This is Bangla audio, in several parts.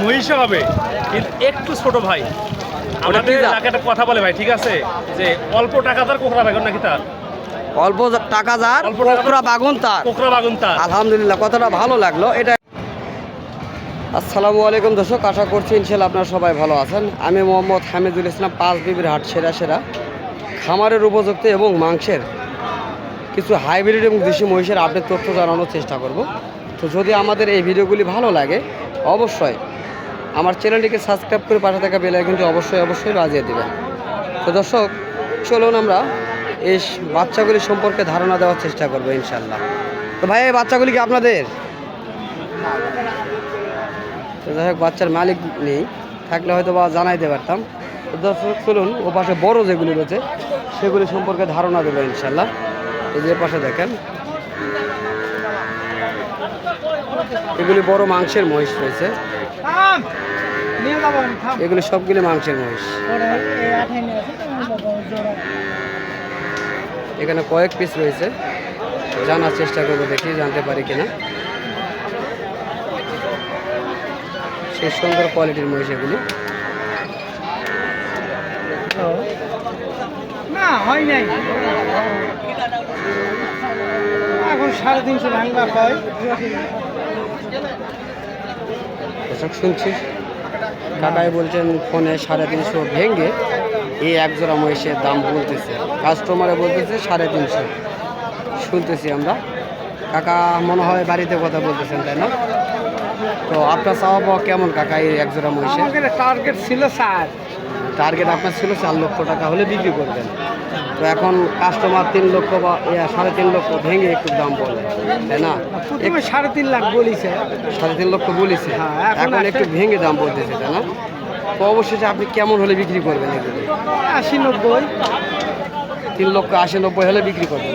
মহিষা হবে কিন্তু একটু ছোট ভাই। আমাদের একটা কথা বলে ভাই, ঠিক আছে, যে অল্প টাকা তার কোকড়া বাগুন নাকি তার অল্প টাকা যার কোকড়া বাগুন তার। কোকড়া বাগুন তার। আলহামদুলিল্লাহ, কথাটা ভালো লাগলো। এটা আসসালামু আলাইকুম দর্শক, আশা করছি ইনশাআল্লাহ আপনারা সবাই ভালো আছেন। আমি মোহাম্মদ হামিদুল ইসলাম, পাঁচ বিবির হাট সেরা খামারের উপযুক্ত এবং মাংসের কিছু হাইব্রিড এবং দেশি মহিষের আপডেট তথ্য জানানোর চেষ্টা করব। তো যদি আমাদের এই ভিডিওগুলি ভালো লাগে অবশ্যই আমার চ্যানেলটিকে সাবস্ক্রাইব করে পাশে থাকা বেল আইকনটি অবশ্যই বাজিয়ে দেবেন। তো দর্শক চলুন আমরা এই বাচ্চাগুলি সম্পর্কে ধারণা দেওয়ার চেষ্টা করবো ইনশাল্লাহ। তো ভাই এই বাচ্চাগুলি কি আপনাদের? তো যাই হোক, বাচ্চার মালিক নেই, থাকলে হয়তো বা জানাইতে পারতাম। তো দর্শক চলুন ও পাশে বড় যেগুলি রয়েছে সেগুলি সম্পর্কে ধারণা দেবো ইনশাল্লাহ। এই যে পাশে দেখেন এগুলি বড় মাংসের মহিষ রয়েছে, এগুলি সবগুলি মাংসের মহিষ। এখানে কয়েক পিস রয়েছে, জানার চেষ্টা করবো, দেখি জানতে পারি কিনা। সেই সুন্দর কোয়ালিটির মহিষ এগুলি। না হয় নাই, এখন 350 ভাঙবা হয়। এসব শুনছি কাকাই বলছেন ফোনে 350 ভেঙে এই এক জোড়া মহিষের দাম বলতেছে, কাস্টমারে বলতেছে 350 শুনতেছি আমরা। কাকা মনে হয় বাড়িতে কথা বলতেছেন, তাই না? তো আপনার চাওয়া পাওয়া কেমন কাকা এই এক জোড়া মহিষের? টার্গেট ছিল 4। টার্গেট আপনার ছিল 4 লক্ষ টাকা হলে বিক্রি করবেন। তো এখন কাস্টমার 3 লক্ষ বা 3.5 লক্ষ ভেঙে একটু দাম বলে, তাই না? 3.5 লাখ বলিছে, 3.5 লক্ষ বলেছে, এখন একটু ভেঙে দাম বলতেছে, তাই না? তো অবশ্যই আপনি কেমন হলে বিক্রি করবেন এগুলি? 80-90। 3 লক্ষ 80-90 হলে বিক্রি করবেন।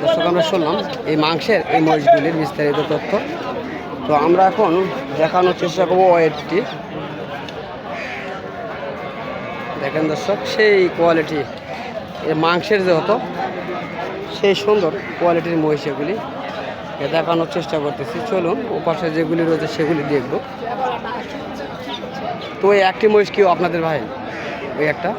দর্শক আমরা শুনলাম এই মাংসের এই মহিষগুলির বিস্তারিত তথ্য। তো আমরা এখন দেখানোর চেষ্টা করবো ওয়েটটি। দেখেন দর্শক, সেই কোয়ালিটি এর মাংসের যে হতো সেই সুন্দর কোয়ালিটির মহিষ এগুলি দেখানোর চেষ্টা করতেছি। চলুন ও পাশে যেগুলি রয়েছে সেগুলি দেখব। তো ওই একটি মহিষ কেউ আপনাদের ভাই? ওই একটা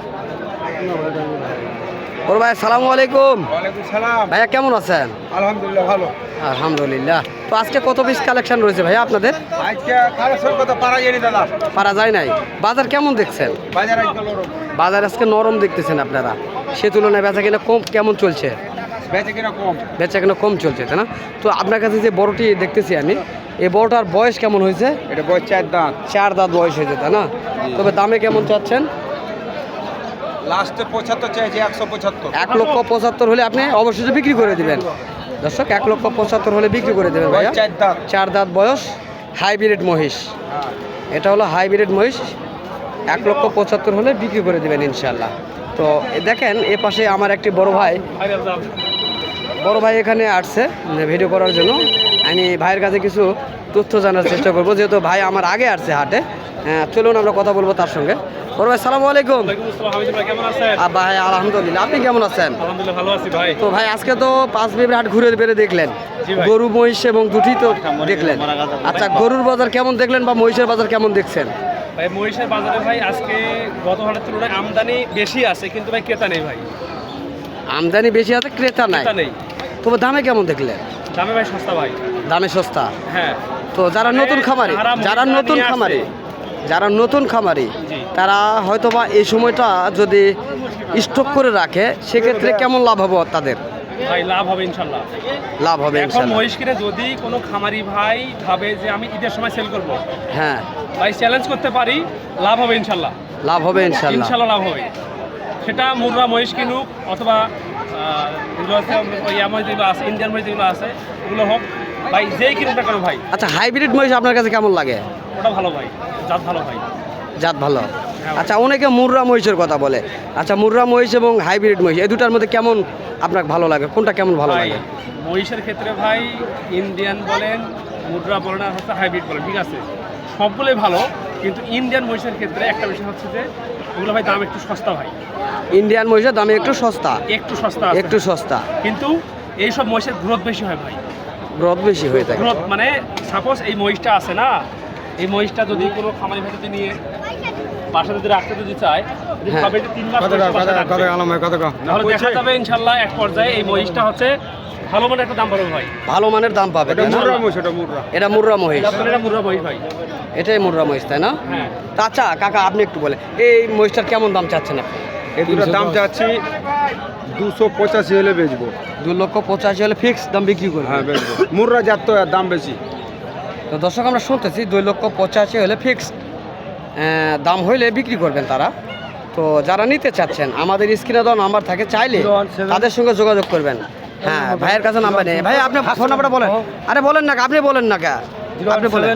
ওর ভাই। আসসালামু আলাইকুম। ওয়ালাইকুম সালাম। ভাইয়া কেমন আছেন? আলহামদুলিল্লাহ ভালো। আলহামদুলিল্লাহ। তো আজকে কত পিস কালেকশন রয়েছে ভাইয়া আপনাদের? আজকে কালেকশন কত পারা যায়নি দাদা, পারা যায় নাই। বাজার কেমন দেখছেন? বাজার আজকে নরম। বাজার আজকে নরম দেখতেছেন আপনারা, সে তুলনায় বেচা কিনা কম কেমন চলছে? বেচে কিনা কম। বেচা কিনা কম চলছে, তাই না? তো আপনার কাছে যে বড়টি দেখতেছি আমি, এই বড়টার বয়স কেমন হয়েছে? এটা বয়স 4 দাঁত। 4 দাঁত বয়স হয়েছে, তাই না? তবে দামে কেমন চাচ্ছেন? লাস্টে 75 চাইছে, 175। 1,75,000 হলে আপনি অবশ্যই বিক্রি করে দিবেন। দর্শক 1,75,000 হলে বিক্রি করে দেবেন ভাইয়া। 4 দাঁত। 4 দাঁত বয়স, হাইব্রিড মহিষ। এটা হলো হাইব্রিড মহিষ, 1,75,000 হলে বিক্রি করে দেবেন ইনশাল্লাহ। তো দেখেন এ পাশে আমার একটি বড় ভাই এখানে আসছে ভিডিও করার জন্য। আমি ভাইয়ের কাছে কিছু তথ্য জানার চেষ্টা করবো, যেহেতু ভাই আমার আগে আসছে হাটে। চলুন আমরা কথা বলবো তার সঙ্গে। বড় ভাই সালামু আলাইকুম। ভাই আলহামদুলিল্লাহ, আপনি কেমন আছেন? আলহামদুলিল্লাহ ভালো আছি ভাই। তো ভাই আজকে তো পাঁচ বিবির হাট ঘুরে বেড়ে দেখলেন, গরু মহিষ এবং দুটি তো দেখলেন। আচ্ছা, গরুর বাজার কেমন দেখলেন বা মহিষের বাজার কেমন দেখছেন? ভাই মহিষের বাজারে ভাই আজকে গত হাটের তুলনায় আমদানি বেশি আছে, কিন্তু ভাই ক্রেতা নেই ভাই। আমদানি বেশি আছে, ক্রেতা নাই। তবে দামে কেমন দেখলেন? দামে ভাই সস্তা ভাই। দামে সস্তা। হ্যাঁ। তো যারা নতুন খামারি, যারা নতুন খামারি তারা হয়তোবা এই সময়টা যদি স্টক করে রাখে সেক্ষেত্রে কেমন লাভ হবে তাদের? ভাই লাভ হবে ইনশাল্লাহ। লাভ হবে এখন ইনশাল্লাহ। মহিষ কিনে যদি কোনো খামারি ভাই ভাবে যে আমি ঈদের সময় সেল করব, হ্যাঁ ভাই চ্যালেঞ্জ করতে পারি, লাভ হবে ইনশাল্লাহ। লাভ হবে ইনশাল্লাহ। ইনশাল্লাহ লাভ হবে। সেটা মুর্রা মহিষ কিনুক অথবা যেগুলো আছে ইন্ডিয়ান মহিষ যেগুলো আছে ওগুলো হোক, ভাই যেই কিনুক না কেন ভাই। আচ্ছা, হাইব্রিড মহিষ আপনার কাছে কেমন লাগে? ওটা ভালো ভাই, জাত ভালো ভাই। জাত ভালো। আচ্ছা, অনেকে মুর্রা মহিষের কথা বলে। আচ্ছা, মুর্রা মহিষ এবং হাইব্রিড মহিষ এই দুটার মধ্যে কেমন আপনার ভালো লাগে? কোনটা কেমন ভালো লাগে? মহিষের ক্ষেত্রে ভাই ইন্ডিয়ান বলেন, মুদ্রা বলেন আর হচ্ছে হাইব্রিড বলেন, ঠিক আছে, সবগুলোই ভালো। কিন্তু ইন্ডিয়ান মহিষের ক্ষেত্রে একটা বিষয় হচ্ছে যে ওগুলো ভাই দাম একটু সস্তা ভাই। ইন্ডিয়ান মহিষের দামে একটু সস্তা, একটু সস্তা, কিন্তু এইসব মহিষের গ্রোথ বেশি হয় ভাই। গ্রোথ বেশি হয়ে থাকে। গ্রোথ মানে সাপোজ এই মহিষটা আছে না, এই মহিষটা যদি কোনো খামারি ভাই যদি নিয়ে বাসা যদি রাখতে যদি চায়, যদি হ্যাঁ। ভাবে যে 3 মাস মহিষটা বাসায় রাখবে, তাহলে দেখা যাবে ইনশাল্লাহ এক পর্যায়ে এই মহিষটা হচ্ছে ভালো মানের একটা দাম পাবে ভাই। ভালো মানের দাম পাবে, এটা তাই না? মুর্রা মহিষ, এটা মুর্রা। এটা মুর্রা মহিষ, আপনার এটা মুর্রা মহিষ ভাই। এটাই মুর্রা মহিষ তাই না? হ্যাঁ। আচ্ছা কাকা আপনি একটু বলে এই মহিষটার কেমন দাম চাচ্ছেন আপনি? এই দুটোর দাম চাচ্ছি 285 হলে বেচবো। 2,85,000 হলে ফিক্স দাম বিক্রি করবে। হ্যাঁ বেচবো। মুর্রা জাত তো এর দাম বেশি। তো দর্শক আমরা শুনতেছি 2,85,000 হলে ফিক্স দাম হইলে বিক্রি করবেন তারা। তো যারা নিতে চাচ্ছেন আমাদের স্ক্রিনে দেওয়া নাম্বার থাকে, চাইলে তাদের সঙ্গে যোগাযোগ করবেন। হ্যাঁ ভাইয়ের কাছে নাম্বার নেই। ভাই আপনি ফোন নাম্বারটা বলেন। আরে বলেন না, আপনি বলেন না কে? আপনি বলেন।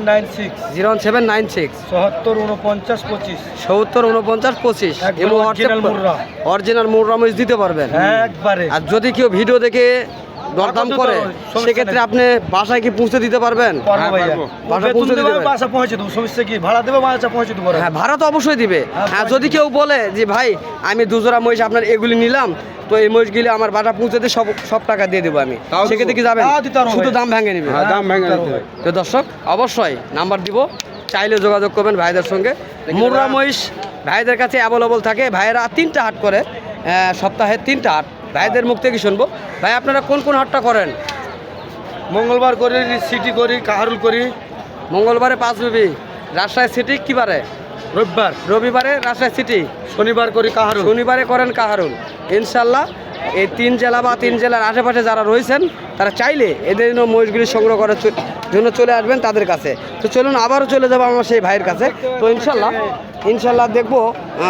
0796 704925 এবং অরিজিনাল মুর্রা মহিষ দিতে পারবেন একবারে আর যদি কেউ ভিডিও দেখে দরদাম করে সেক্ষেত্রে আপনি বাসায় কি পৌঁছে দিতে পারবেন? পারবো ভাইয়া। বাসা পৌঁছে দিতে পারবেন? বাসা পৌঁছে দেবো, সমস্যা কি? ভাড়া দেবো, বাসা পৌঁছে দেবো। হ্যাঁ ভাড়া তো অবশ্যই দিবে। হ্যাঁ যদি কেউ বলে যে ভাই আমি 2 জোড়া মহিষ আপনার এগুলি নিলাম, তো এই মহিষগুলি আমার বাসা পৌঁছে দিয়ে সব টাকা দিয়ে দেবো আমি, তাও দিবো। সেক্ষেত্রে কি যাবেন? তাও দিতে পারবো শুধু ভাই। দাম ভেঙে নিবে। হ্যাঁ দাম ভেঙে দিতে হয়। তো দর্শক অবশ্যই নাম্বার দিব, চাইলে যোগাযোগ করবেন ভাইদের সঙ্গে। মুর্রা মহিষ ভাইদের কাছে অ্যাভেলেবল থাকে। ভাইয়েরা 3টা হাট করে, সপ্তাহে 3টা হাট। ভাইদের মুখ থেকে শুনবো। ভাই আপনারা কোন কোন হাটটা করেন? মঙ্গলবার করি, সিটি করি, কাহারুল করি, মঙ্গলবারে 5 বিবি, রাজশাহী সিটি কি বারে? রবিবার, রবিবারে রাজশাহী সিটি, শনিবার করি কাহারুল। শনিবারে করেন কাহারুল। ইনশাল্লাহ এই 3 জেলা বা 3 জেলার আশেপাশে যারা রয়েছেন তারা চাইলে এদের জন্য মহিষগুলি সংগ্রহ করার জন্য চলে আসবেন তাদের কাছে। তো চলুন আবারও চলে যাবো আমার সেই ভাইয়ের কাছে। তো ইনশাল্লাহ দেখবো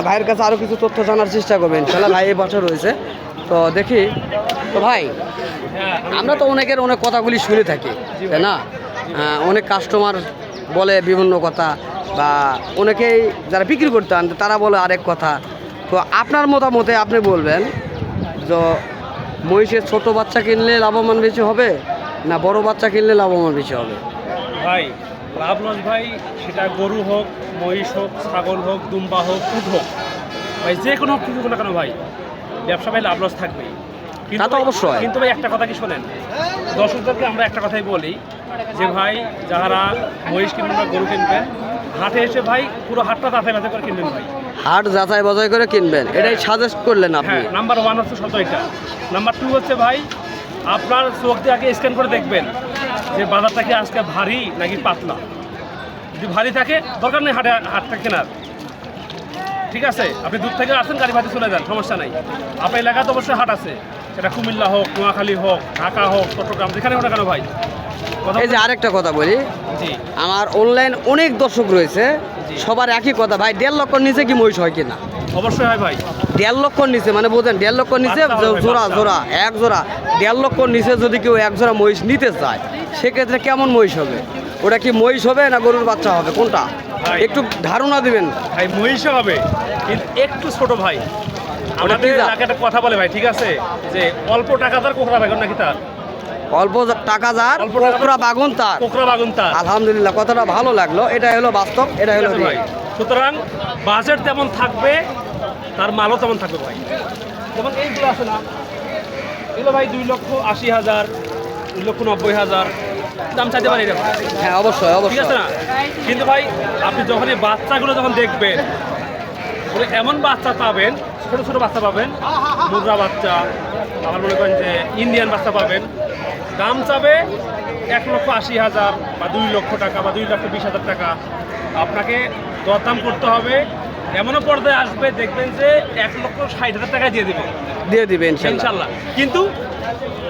ভাইয়ের কাছে আরও কিছু তথ্য জানার চেষ্টা করবো। ইনশাল্লাহ ভাই এই বছর রয়েছে, তো দেখি। তো ভাই হ্যাঁ, আমরা তো অনেকের অনেক কথাগুলি শুনে থাকি, তাই না? অনেক কাস্টমার বলে বিভিন্ন কথা, বা অনেকেই যারা বিক্রি করতে আনতে তারা বলে আরেক কথা। তো আপনার মতামতে আপনি বলবেন যে মহিষের ছোট বাচ্চা কিনলে লাভবান বেশি হবে না বড় বাচ্চা কিনলে লাভবান বেশি হবে? ভাই লাভ লস ভাই, সেটা গরু হোক, মহিষ হোক, ছাগল হোক, দুম্বা হোক, উট হোক ভাই, যে কোনো হোক কিছু না কেন ভাই, ব্যবসা ভাই লাভ লস থাকবেই। কিন্তু তা তো ভাই- অবশ্যই। কিন্তু ভাই একটা কথা কি শোনেন, দর্শকদেরকে আমরা একটা কথাই বলি যে ভাই যারা মহিষ কিনবেন বা গরু কিনবেন, হাটে এসে ভাই পুরো হাটটা যাচাই বাছাই করে কিনবেন ভাই। হাট যাচাই বাছাই করে কিনবেন, এটাই সাজেস্ট করলেন আপনি। হ্যাঁ, নাম্বার 1 হচ্ছে সত এটা। নাম্বার 2 হচ্ছে ভাই আপনার চোখ দিয়ে আগে স্ক্যান করে দেখবেন যে বাজারটা কি আজকে ভারী নাকি পাতলা। যদি ভারী থাকে দরকার নেই হাটটা কেনার, ঠিক আছে? আপনি দূর থেকে আসেন, গাড়ি ভাড়ি চলে যান, সমস্যা নাই। আপনার এলাকাতে অবশ্যই হাট আছে, সেটা কুমিল্লা হোক, নোয়াখালী হোক, ঢাকা হোক, চট্টগ্রাম, যেখানে হোক না কেন ভাই। কথা এই যে আরেকটা কথা বলি, জি আমার অনলাইন অনেক দর্শক রয়েছে, জি। সবার একই কথা, ভাই 1.5 লক্ষর নিচে কি মহিষ হয় কিনা? অবশ্যই হয় ভাই। 1.5 লক্ষর নিচে মানে বোঝেন, 1.5 লক্ষর নিচে বাচ্চা হবে, জোড়া বাচ্চা। জোড়া এক জোড়া 1.5 লক্ষর নিচে যদি কেউ এক জোড়া মহিষ নিতে চায় সেক্ষেত্রে কেমন মহিষ হবে? ওটা কি মহিষ হবে না গরুর বাচ্চা হবে, কোনটা? ভাই। একটু ধারণা দিবেন। ভাই মহিষও হবে, কিন্তু একটু ছোট ভাই। কি আমাদের জাত? এলাকায় একটা কথা বলে ভাই, ঠিক আছে, যে অল্প টাকা তার কোকড়া বাগুন নাকি তার, অল্প টাকা যার অল্প টাকা- কোকড়া বাগুন তার। কোকড়া বাগুন তার। আলহামদুলিল্লাহ, কথাটা ভালো লাগলো। এটা হলো বাস্তব, এটা ঠিক হলো আছে ভাই। সুতরাং বাজেট তেমন থাকবে, তার মালও তেমন থাকবে ভাই। যেমন এইগুলো আছে না, এগুলো ভাই 2,80,000, 2,90,000 দাম চাইতে পারি এরকম, হ্যাঁ অবশ্যই ঠিক অবশ্যই। আছে না? কিন্তু ভাই আপনি যখন এই বাচ্চাগুলো যখন দেখবেন, বলে এমন বাচ্চা পাবেন, ছোটো ছোটো বাচ্চা পাবেন, মুদ্রা বাচ্চা, আমার মনে করেন যে ইন্ডিয়ান বাচ্চা পাবেন, দাম চাবে 1,80,000 বা 2 লক্ষ টাকা বা 2,20,000 টাকা। আপনাকে দরদাম করতে হবে, এমনও পর্যায়ে আসবে দেখবেন যে 1,60,000 টাকায় দিয়ে দেবে দিয়ে দিবে ইনশাল্লাহ। ইনশাল্লাহ। কিন্তু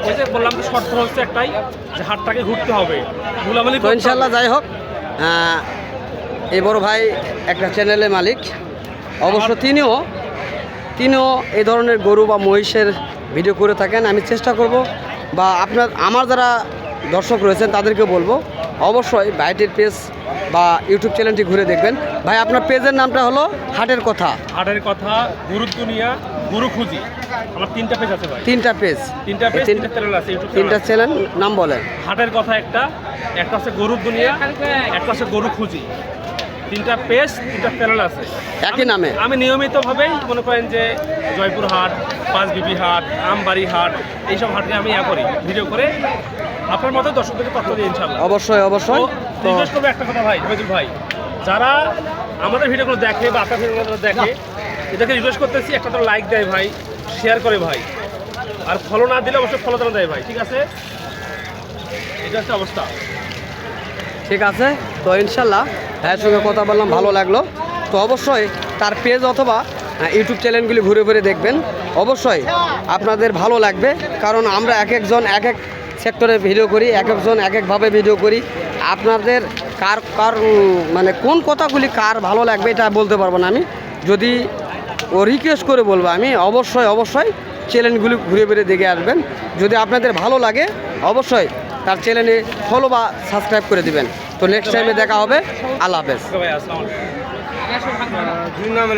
ওই যে বললাম যে শর্ত হচ্ছে একটাই, যে হাটটাকে ঘুরতে হবে, গুলামালি তো করতে ইনশাল্লাহ হবে। যাই হোক, এই বড় ভাই একটা চ্যানেলের মালিক, অবশ্য তিনিও এই ধরনের গরু বা মহিষের ভিডিও করে থাকেন। আমি চেষ্টা করব, বা আমার যারা দর্শক রয়েছেন তাদেরকে বলবো অবশ্যই ভাইটির পেজ বা ইউটিউব চ্যানেলটি ঘুরে দেখবেন। ভাই আপনার পেজের নামটা হলো হাটের কথা। হাটের কথা, গুরু দুনিয়া, গুরু খুঁজি, আমার 3টা পেজ আছে ভাই। 3টা পেজ, 3টা পেজ, 3টা চ্যানেল আছে, ইউটিউব 3টা চ্যানেল নাম বলেন। হাটের কথা একটা হচ্ছে গরুর দুনিয়া, একটা হচ্ছে গরু খুঁজি। 3টা পেজ, 3টা চ্যানেল আছে একই নামে। আমি নিয়মিতভাবেই মনে করেন যে জয়পুর হাট, 5 বিবি হাট, আমবাড়ি হাট, এইসব হাটকে আমি করি, ভিডিও করে আপনার মতো দর্শকদেরকে তথ্য দিই ইনশাল্লাহ। অবশ্যই তো অবশ্যই। তো রিকোয়েস্ট করবো একটা কথা ভাই, রবিদুল ভাই, যারা আমাদের ভিডিওগুলো দেখে বা আপনার ভিডিওগুলো দেখে এটাকে রিকোয়েস্ট করতেছি একটা তো লাইক দেয় ভাই, শেয়ার করে ভাই, আর ফলো না দিলে অবশ্যই ফলো জানা দেয় ভাই, ঠিক আছে? এটা হচ্ছে অবস্থা। ঠিক আছে, তো ইনশাল্লাহ ভাইয়ের সঙ্গে কথা বললাম, ভালো লাগলো। তো অবশ্যই তার পেজ অথবা ইউটিউব চ্যানেলগুলি ঘুরে ঘুরে দেখবেন, অবশ্যই আপনাদের ভালো লাগবে। কারণ আমরা এক একজন এক এক সেক্টরে ভিডিও করি, এক একজন এক একভাবে ভিডিও করি। আপনাদের কার কার মানে কোন কথাগুলি কার ভালো লাগবে এটা বলতে পারবো না আমি, যদি ও রিকোয়েস্ট করে বলবো আমি, অবশ্যই অবশ্যই চ্যানেলগুলি ঘুরে ঘুরে দেখে আসবেন। যদি আপনাদের ভালো লাগে অবশ্যই তার চ্যানেলে ফলো বা সাবস্ক্রাইব করে দিবেন। তো নেক্সট টাইমে দেখা হবে। আল্লাহ হাফেজ। ওকে ভাই, আসসালামু আলাইকুম।